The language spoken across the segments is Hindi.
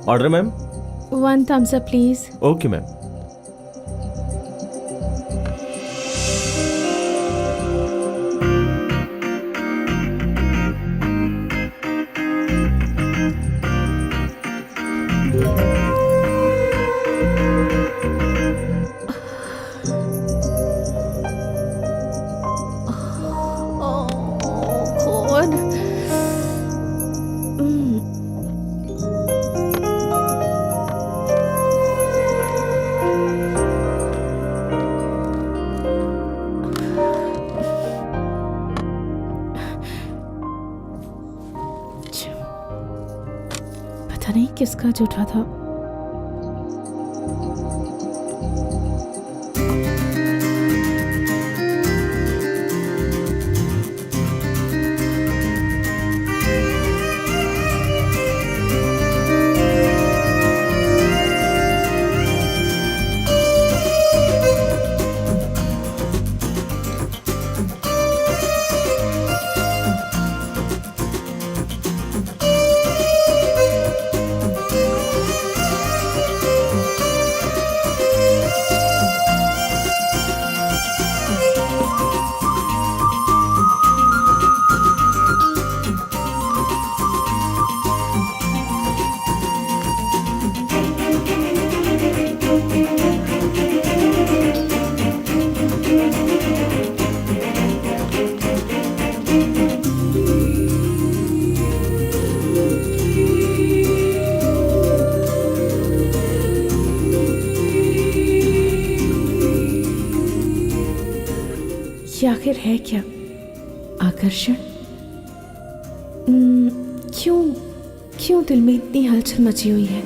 Order ma'am. 1 thumbs up please. Okay ma'am. पता नहीं किसका झूठा था। ये आखिर है क्या? आकर्षण? क्यों दिल में इतनी हलचल मची हुई है?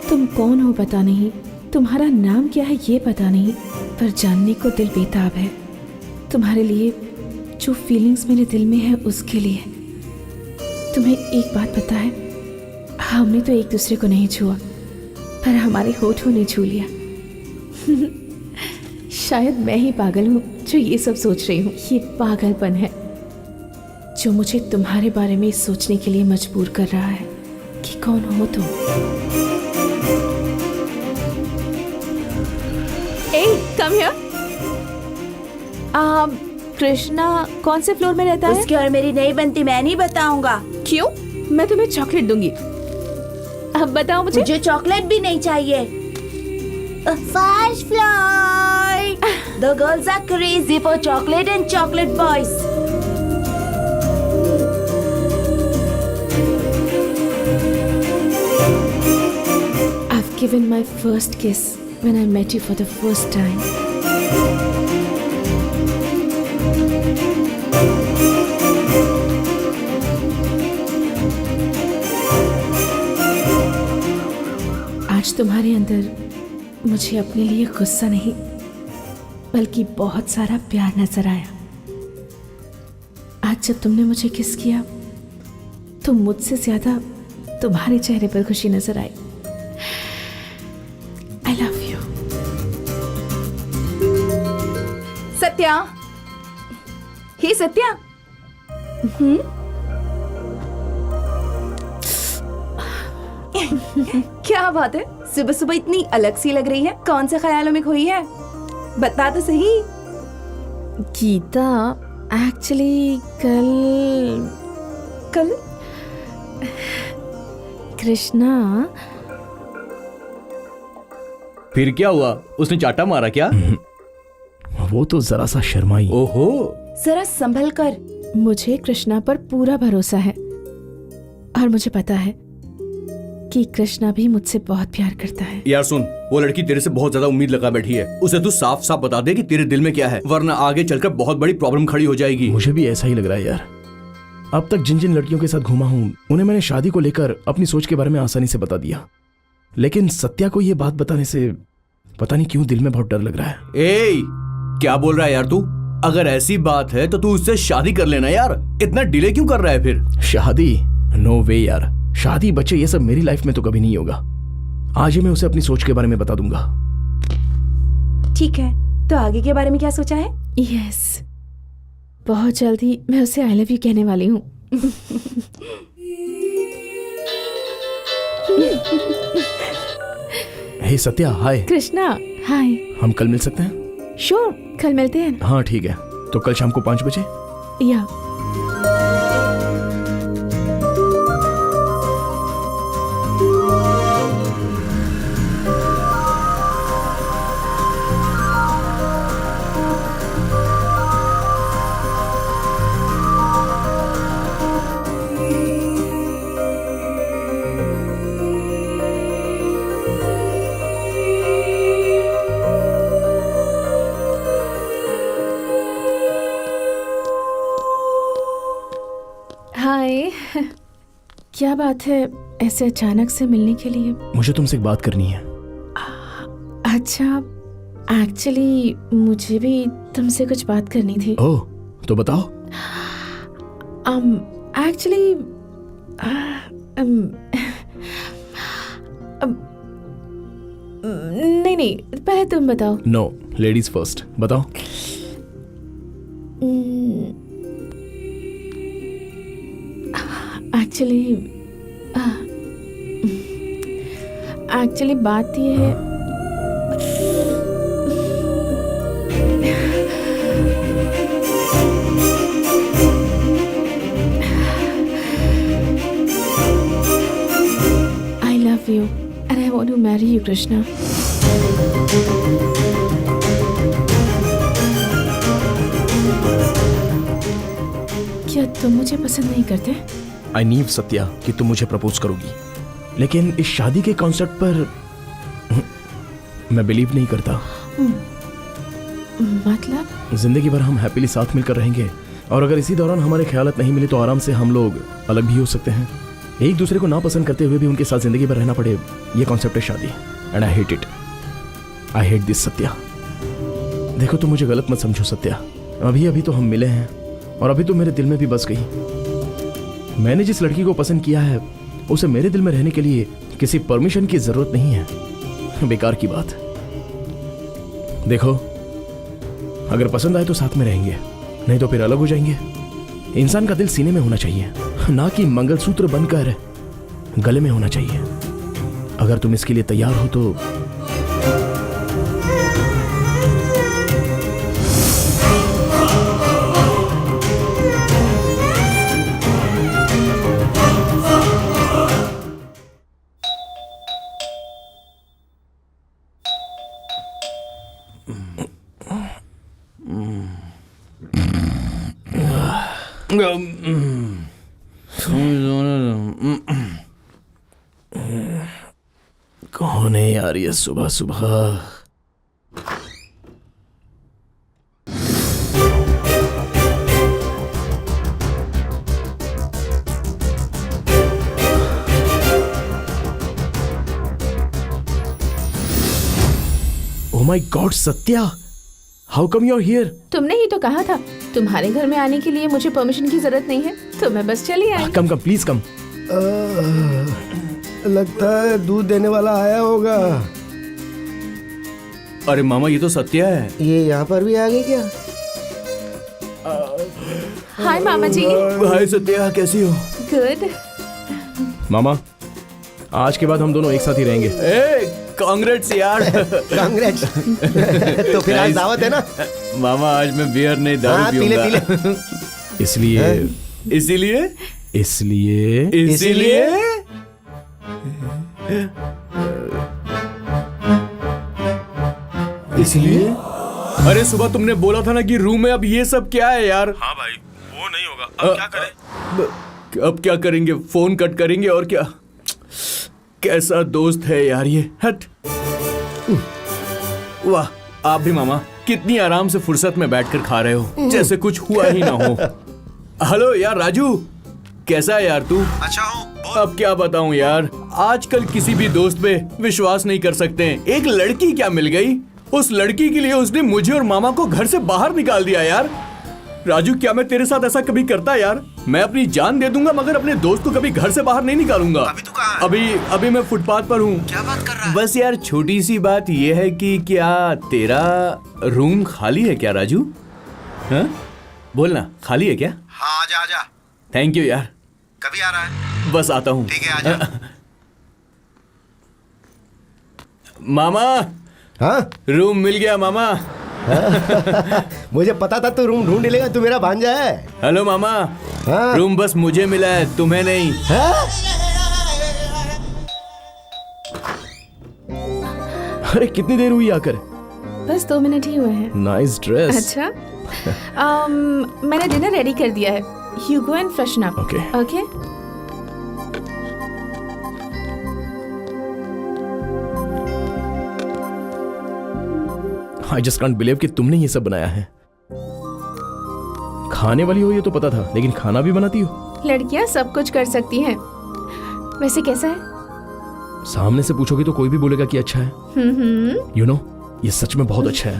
तुम कौन हो पता नहीं, तुम्हारा नाम क्या है ये पता नहीं, पर जानने को दिल बेताब है। तुम्हारे लिए जो फीलिंग्स मेरे दिल में है उसके लिए। तुम्हें एक बात पता है, हमने तो एक दूसरे को नहीं छुआ, पर हमारे होठों ने छू लिया। शायद मैं ही पागल हूँ जो ये सब सोच रही हूँ। ये पागलपन है जो मुझे तुम्हारे बारे में सोचने के लिए मजबूर कर रहा है कि कौन हो तुम। Come here. कृष्णा कौन से फ्लोर में रहता है? उसकी और मेरी नहीं बनती, मैं नहीं बताऊंगा। क्यों? मैं तुम्हें चॉकलेट दूंगी। अब बताओ मुझे चॉकलेट भी नहीं चाहिए। First floor. The girls are crazy for chocolate and chocolate boys. I've given my first kiss when I met you for the first time. आज तुम्हारे अंदर मुझे अपने लिए गुस्सा नहीं बल्कि बहुत सारा प्यार नजर आया। आज जब तुमने मुझे किस किया तो मुझसे ज्यादा तुम्हारे चेहरे पर खुशी नजर आई। I love you. Satya, hey Satya. क्या बात है, सुबह सुबह इतनी अलग सी लग रही है। कौन से ख्यालों में खोई है, बता तो सही। गीता, एक्चुअली कल कृष्णा। फिर क्या हुआ? उसने चाटा मारा क्या? वो तो जरा सा शर्माई। ओहो, जरा संभल कर। मुझे कृष्णा पर पूरा भरोसा है और मुझे पता है कि कृष्णा भी मुझसे बहुत प्यार करता है। यार सुन, वो लड़की तेरे से बहुत ज्यादा उम्मीद लगा बैठी है। उसे तू साफ साफ बता दे कि तेरे दिल में क्या है, वरना आगे चलकर बहुत बड़ी प्रॉब्लम खड़ी हो जाएगी। मुझे भी ऐसा ही लग रहा है यार। अब तक जिन जिन लड़कियों के साथ घूमा हूँ उन्हें मैंने शादी को लेकर अपनी सोच के बारे में आसानी से बता दिया, लेकिन सत्या को ये बात बताने से पता नहीं क्यों दिल में बहुत डर लग रहा है। ए, क्या बोल रहा है यार तू? अगर ऐसी बात है तो तू उससे शादी कर लेना यार, इतना डिले क्यों कर रहा है फिर? शादी? नो वे यार, शादी बच्चे ये सब मेरी लाइफ में तो कभी नहीं होगा। आज ही मैं उसे अपनी सोच के बारे में बता दूंगा। ठीक है, तो आगे के बारे में क्या सोचा है? यस, बहुत जल्दी मैं उसे आई लव यू कहने वाली हूँ। हे सत्या, हाय। कृष्णा, हाय। हम कल मिल सकते हैं? श्योर, कल मिलते हैं। हाँ ठीक है, तो कल शाम को 5 बजे। या हाय। क्या बात है ऐसे अचानक से मिलने के लिए? मुझे तुमसे एक बात करनी है। अच्छा, एक्चुअली मुझे भी तुमसे कुछ बात करनी थी। ओह, तो बताओ। एक्चुअली नहीं नहीं, पहले तुम बताओ। नो, लेडीज फर्स्ट, बताओ। एक्चुअली बात ये है। I love you and I want to marry you, Krishna. क्या तुम मुझे पसंद नहीं करते? आई नीव सत्या कि तुम मुझे प्रपोज करोगी, लेकिन इस शादी के कॉन्सेप्ट पर मैं बिलीव नहीं करता। मतलब? जिंदगी भर हम हैप्पीली साथ मिलकर रहेंगे, और अगर इसी दौरान हमारे ख्यालात नहीं मिले तो आराम से हम लोग अलग भी हो सकते हैं। एक दूसरे को नापसंद करते हुए भी उनके साथ जिंदगी भर रहना पड़े, ये कॉन्सेप्ट है शादी। And I hate it. I hate this Satya. देखो, तुम मुझे गलत मत समझो सत्या। अभी अभी तो हम मिले हैं और अभी तो मेरे दिल में भी बस गई। मैंने जिस लड़की को पसंद किया है उसे मेरे दिल में रहने के लिए किसी परमिशन की जरूरत नहीं है। बेकार की बात। देखो, अगर पसंद आए तो साथ में रहेंगे, नहीं तो फिर अलग हो जाएंगे। इंसान का दिल सीने में होना चाहिए, ना कि मंगलसूत्र बनकर गले में होना चाहिए। अगर तुम इसके लिए तैयार हो तो कौन है यार ये सुबह सुबह? Oh my god Satya, how come you are here? तुमने ही तो कहा था तुम्हारे घर में आने के लिए मुझे परमिशन की जरूरत नहीं है, तो मैं बस चली आई। Come please come. लगता है दूध देने वाला आया होगा। अरे मामा, ये तो सत्या है। ये यहाँ पर भी आ गई क्या? हाय मामा जी। हाय सत्या, कैसी हो? गुड। मामा, आज के बाद हम दोनों एक साथ ही रहेंगे। कांग्रेट्स यार। कांग्रेट्स। तो फिर आज दावत है ना? मामा, आज मैं बियर नहीं दारू हाँ, पीले पीऊंगा। पीले। इसलिए इसीलिए इसलिए इसीलिए इसलिए अरे सुबह तुमने बोला था ना कि रूम में। अब ये सब क्या है यार? हाँ भाई, वो नहीं होगा। अब क्या करें? अब क्या करेंगे? फोन कट करेंगे और क्या। कैसा दोस्त है यार ये। हट। वाह, आप भी मामा कितनी आराम से फुर्सत में बैठकर खा रहे हो, जैसे कुछ हुआ ही ना हो। हेलो यार राजू, कैसा है यार तू? अच्छा हूँ। अब क्या बताऊं यार, आजकल किसी भी दोस्त पे विश्वास नहीं कर सकते। एक लड़की क्या मिल गई, उस लड़की के लिए उसने मुझे और मामा को घर से बाहर निकाल दिया यार। राजू, क्या मैं तेरे साथ ऐसा कभी करता यार? मैं अपनी जान दे दूंगा मगर अपने दोस्त को कभी घर से बाहर नहीं निकालूंगा। अभी तू कहाँ है? अभी मैं फुटपाथ पर हूँ। क्या बात कर रहा है? बस यार, छोटी सी बात यह है कि क्या तेरा रूम खाली है क्या राजू? हाँ? बोलना, खाली है क्या? हाँ, आजा आजा। थैंक यू यार। कभी आ रहा है? बस आता हूँ। ठीक है, आजा। मामा, हाँ रूम मिल गया मामा। मुझे पता था तू रूम ढूंढ लेगा, तू मेरा भांजा है। हेलो मामा, हाँ? रूम बस मुझे मिला है, तुम्हें नहीं। हाँ? अरे कितनी देर हुई आकर? बस 2 मिनट ही हुए हैं। Nice dress. अच्छा मैंने डिनर रेडी कर दिया है। You go and freshen up. Okay. Okay. I just can't believe कि तुमने ये सब बनाया है। खाने वाली हो ये तो पता था, लेकिन खाना भी बनाती हो। लड़कियां सब कुछ कर सकती हैं। वैसे कैसा है? सामने से पूछोगे तो कोई भी बोलेगा कि अच्छा है। यू नो, ये सच में बहुत अच्छा है।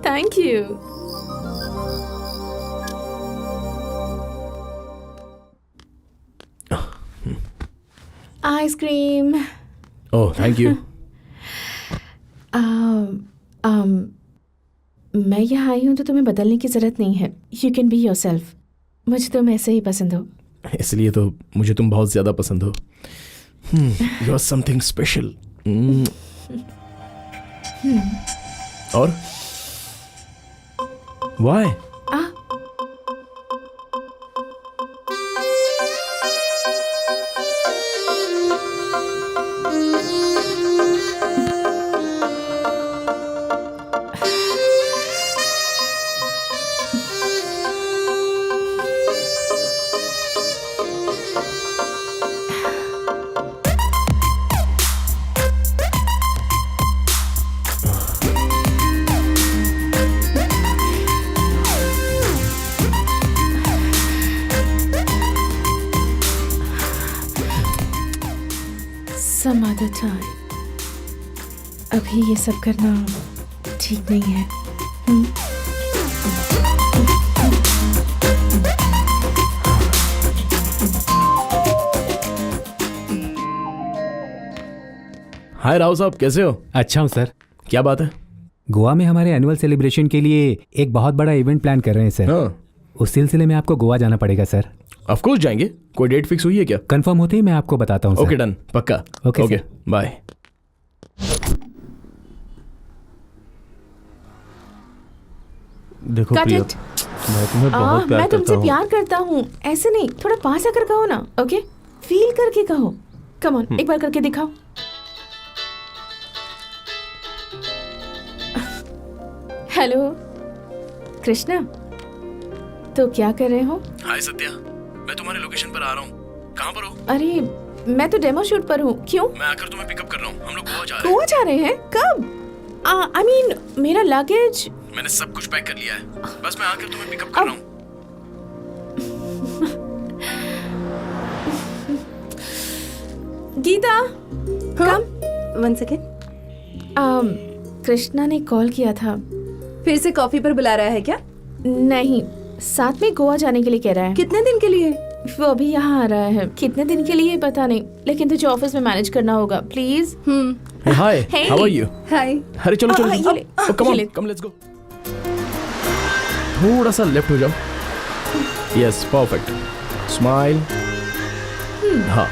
Thank you. Ice cream. Oh thank you. मैं यहाँ आई हूँ तो तुम्हें बदलने की जरूरत नहीं है। You can be yourself. मुझे तुम ऐसे ही पसंद हो। इसलिए तो मुझे तुम बहुत ज्यादा पसंद हो। You are something special. और व्हाई? Some other time. अभी ये सब करना ठीक नहीं है। हाय राव साहब, कैसे हो? अच्छा हूँ सर। क्या बात है? गोवा में हमारे एनुअल सेलिब्रेशन के लिए एक बहुत बड़ा इवेंट प्लान कर रहे हैं सर। हाँ, उस सिलसिले में आपको गोवा जाना पड़ेगा सर। ऑफ कोर्स जाएंगे। कोई डेट फिक्स हुई है क्या? कंफर्म होते ही मैं आपको बताता हूँ सर। ओके डन, पक्का। Okay, okay sir. बाय। देखो Cut प्रिया, it. मैं तुम्हें बहुत प्यार मैं करता तुमसे हूँ। प्यार करता हूँ, ऐसे नहीं, थोड़ा पास आकर कहो ना। ओके, फील करके कहो। कम ऑन, एक बार करके दिखाओ। हेलो कृष्णा, तो क्या कर रहे हो? हाय सत्या, मैं तुम्हारे लोकेशन पर आ रहा हूँ। कहाँ पर हो? अरे मैं तो डेमो शूट पर हूँ। क्यों? मैं आकर तुम्हें पिकअप कर रहा हूँ। हम लोग गोवा जा रहे हैं। गोवा जा रहे हैं? कब? आई मीन मेरा लगेज। मैंने सब कुछ पैक कर लिया है, बस मैं आकर तुम्हें पिकअप कर रहा हूँ। गीता, कम। 1 सेकेंड। कृष्णा ने कॉल किया था। फिर से कॉफी पर बुला रहा है क्या? नहीं, साथ में गोवा जाने के लिए कह रहा है। कितने दिन के लिए? वो अभी यहाँ आ रहा है। कितने दिन के लिए पता नहीं, लेकिन तुझे ऑफिस में मैनेज करना होगा please. Hi, Hey. How are you? Hi. अरे चलो चलो, ये ले, कम ये ऑन, ले। Come let's go. थोड़ा सा लेफ्ट हो जाओ। Yes, perfect. स्माइल। हाँ,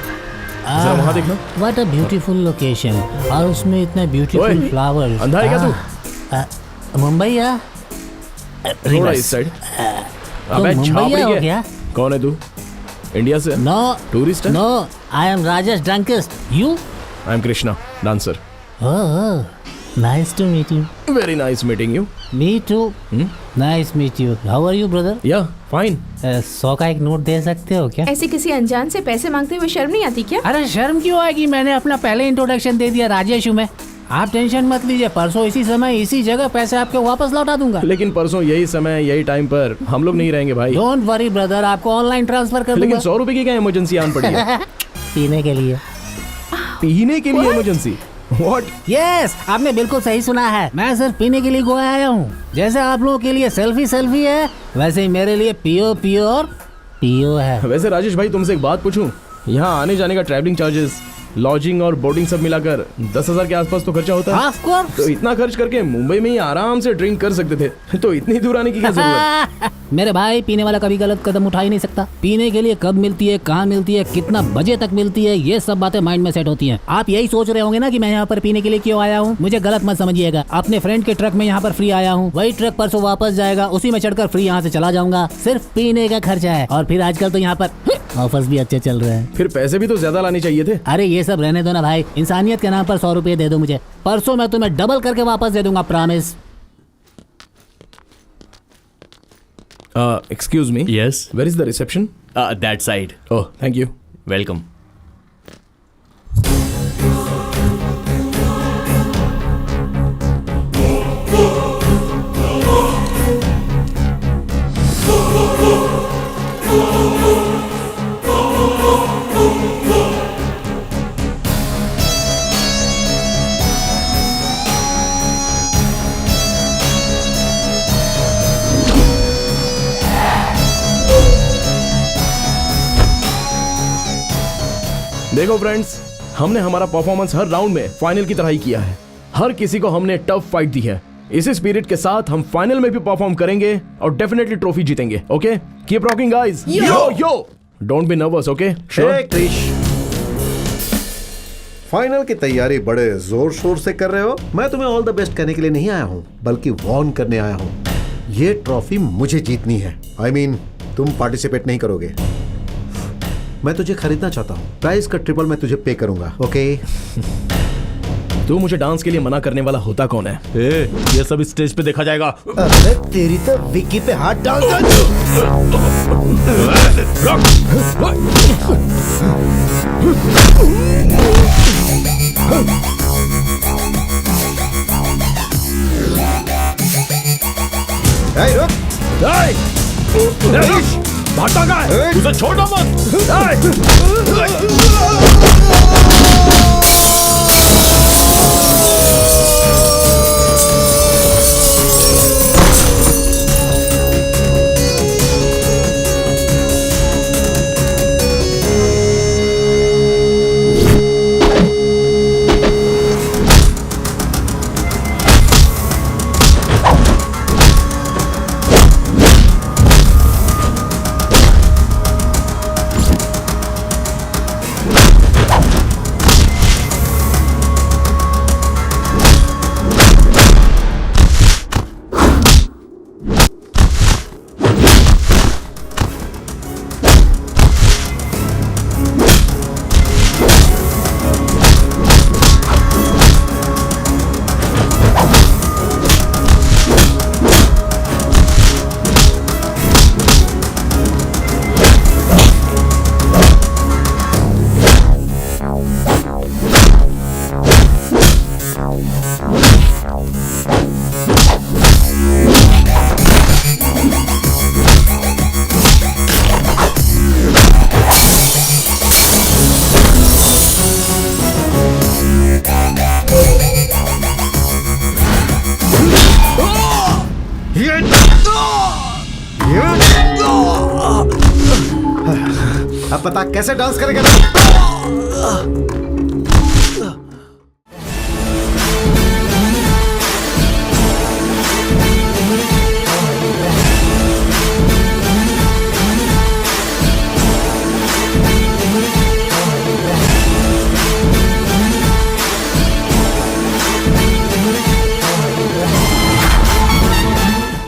जरा वहाँ देखना। व्हाट अ ब्यूटीफुल लोकेशन, और उसमें इतने ओए, ब्यूटीफुल फ्लावर्स। अंधा है क्या तू? मुंबई या थोड़ा इस साइड। अबे मुंबई छापड़ी हो के। क्या? कौन है तू? इंडिया से? नो टूरिस्ट है? No, I am Rajesh drunkist. You? I am Krishna, dancer. Oh, nice to meet you. Very nice meeting you. Me too. Nice meet you. How are you brother? Yeah fine. 100 का एक नोट दे सकते हो क्या? ऐसे किसी अनजान से पैसे मांगते हुए शर्म नहीं आती क्या? अरे शर्म क्यों आएगी, मैंने अपना पहले इंट्रोडक्शन दे दिया, राजेश हूँ मैं। आप टेंशन मत लीजिए, परसों इसी समय इसी जगह पैसे आपको वापस लौटा दूंगा। लेकिन परसों यही समय यही टाइम पर हम लोग नहीं रहेंगे भाई। डोंट वरी ब्रदर, आपको ऑनलाइन ट्रांसफर कर लेकिन दूंगा। 100 रुपए की क्या इमरजेंसी आन पड़ी है? पीने के लिए। पीने के लिए इमरजेंसी? व्हाट? यस, आपने बिल्कुल सही सुना है। मैं सिर्फ पीने के लिए गोवा आया हूँ। जैसे आप लोगों के लिए सेल्फी है, वैसे ही मेरे लिए पियो पियो और पियो है। वैसे राजेश भाई, तुमसे एक बात पूछूं? यहाँ आने जाने का ट्रैवलिंग चार्जेस, लॉजिंग और बोर्डिंग सब मिलाकर 10,000 के आसपास तो खर्चा होता है। Of course. तो इतना खर्च करके मुंबई में ही आराम से ड्रिंक कर सकते थे, तो इतनी दूर आने की क्या जरूरत? मेरे भाई पीने वाला कभी गलत कदम उठा ही नहीं सकता। पीने के लिए कब मिलती है, कहाँ मिलती है, कितना बजे तक मिलती है, ये सब बातें माइंड में सेट होती हैं। आप यही सोच रहे होंगे ना कि मैं यहाँ पर पीने के लिए क्यों आया हूँ। मुझे गलत मत समझिएगा। अपने फ्रेंड के ट्रक में यहाँ पर फ्री आया हूँ। वही ट्रक परसों वापस जाएगा, उसी में चढ़कर फ्री यहाँ से चला जाऊंगा। सिर्फ पीने का खर्चा है। और फिर आजकल तो यहाँ पर ऑफर्स भी अच्छे चल रहे हैं। फिर पैसे भी तो ज्यादा लाने चाहिए थे। अरे ये सब रहने दो ना भाई, इंसानियत के नाम पर 100 रुपये दे दो मुझे। परसों मैं तुम्हें डबल करके वापस दे दूंगा, promise. Excuse me, yes, where is the reception? That side. Oh, thank you. Welcome. देखो फ्रेंड्स, हमने हमारा परफॉर्मेंस हर राउंड में फाइनल की तरह ही किया है। हर किसी को हमने टफ फाइट दी है। इसी स्पिरिट के साथ हम फाइनल में भी परफॉर्म करेंगे और डेफिनेटली ट्रॉफी जीतेंगे। Okay, keep rocking guys. Yo yo, don't be nervous. Okay, hey Krish, final की तैयारी बड़े जोर शोर से कर रहे हो। मैं तुम्हें ऑल द बेस्ट कहने के लिए नहीं आया हूँ, बल्कि वॉर्न करने आया हूँ। ये ट्रॉफी मुझे जीतनी है। I mean, तुम पार्टिसिपेट नहीं करोगे। मैं तुझे खरीदना चाहता हूँ। प्राइस का ट्रिपल मैं तुझे पे करूंगा। ओके? तू मुझे डांस के लिए मना करने वाला होता कौन है? ये सब स्टेज पे देखा जाएगा। अरे तेरी तो विक्की पे हाथ डाल भागता कहाँ है? उसे छोड़ो मत। अब बता कैसे डांस करेगा?